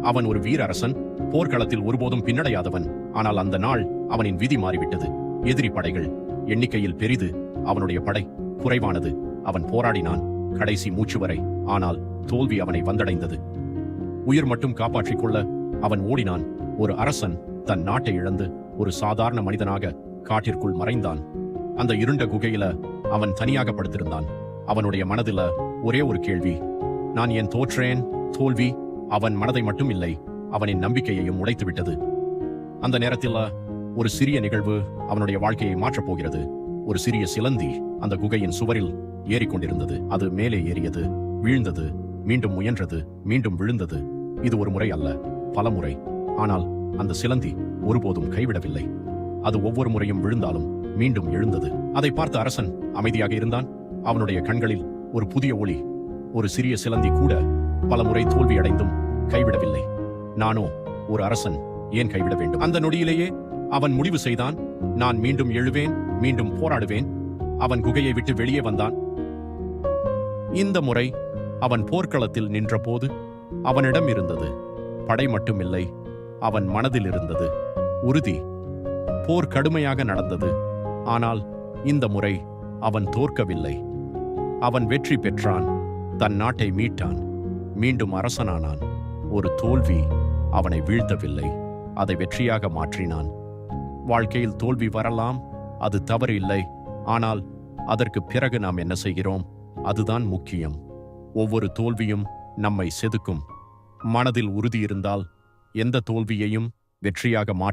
அவன் ஒரு வீர அரசன், போர்க்களத்தில் ஒருபோதும் பின்னடையாதவன். ஆனால் அந்த நாள் அவனின் விதி மாறிவிட்டது. எதிரி படைகள் எண்ணிக்கையில் பெரிது, அவனுடைய படை குறைவானது. அவன் போராடினான் கடைசி மூச்சு வரை, ஆனால் தோல்வி அவனை வந்தடைந்தது. உயிர் மட்டும் காப்பாற்றிக் கொள்ள அவன் ஓடினான். ஒரு அரசன் தன் நாட்டை இழந்து ஒரு சாதாரண மனிதனாக காட்டிற்குள் மறைந்தான். அந்த இருண்ட குகையில அவன் தனியாக படுத்திருந்தான். அவனுடைய மனதில ஒரே ஒரு கேள்வி: நான் ஏன் தோற்றேன்? தோல்வி அவன் மனதை மட்டும் இல்லை, அவனின் நம்பிக்கையையும் உடைத்து விட்டது. அந்த நேரத்தில் ஒரு சிறிய நிகழ்வு அவனுடைய வாழ்க்கையை மாற்றப் போகிறது. ஒரு சிறிய சிலந்தி அந்த குகையின் சுவரில் ஏறிக்கொண்டிருந்தது. அது மேலே ஏறியது, வீழ்ந்தது, மீண்டும் முயன்றது, மீண்டும் விழுந்தது. இது ஒரு முறை அல்ல, பல முறை. ஆனால் அந்த சிலந்தி ஒருபோதும் கைவிடவில்லை. அது ஒவ்வொரு முறையும் விழுந்தாலும் மீண்டும் எழுந்தது. அதை பார்த்த அரசன் அமைதியாக இருந்தான். அவனுடைய கண்களில் ஒரு புதிய ஒளி. ஒரு சிறிய சிலந்தி கூட பல முறை தோல்வியடைந்தும் கைவிடவில்லை. நானோ ஒரு அரசன், ஏன் கைவிட வேண்டும்? அந்த நொடியிலேயே அவன் முடிவு செய்தான், நான் மீண்டும் எழுவேன், மீண்டும் போராடுவேன். அவன் குகையை விட்டு வெளியே வந்தான். இந்த முறை அவன் போர்க்களத்தில் நின்றபோது அவனிடம் இருந்தது படை மட்டுமில்லை, அவன் மனதில் இருந்தது உறுதி. போர் கடுமையாக நடந்தது, ஆனால் இந்த முறை அவன் தோற்கவில்லை. அவன் வெற்றி பெற்றான், தன் நாட்டை மீட்டான், மீண்டும் அரசனானான். ஒரு தோல்வி அவனை வீழ்த்தவில்லை, அதை வெற்றியாக மாற்றினான். வாழ்க்கையில் தோல்வி வரலாம், அது தவறு இல்லை. ஆனால் அதற்கு பிறகு நாம் என்ன செய்கிறோம், அதுதான் முக்கியம். ஒவ்வொரு தோல்வியும் நம்மை செதுக்கும். மனதில் உறுதி இருந்தால் எந்த தோல்வியையும் வெற்றியாக மாற்ற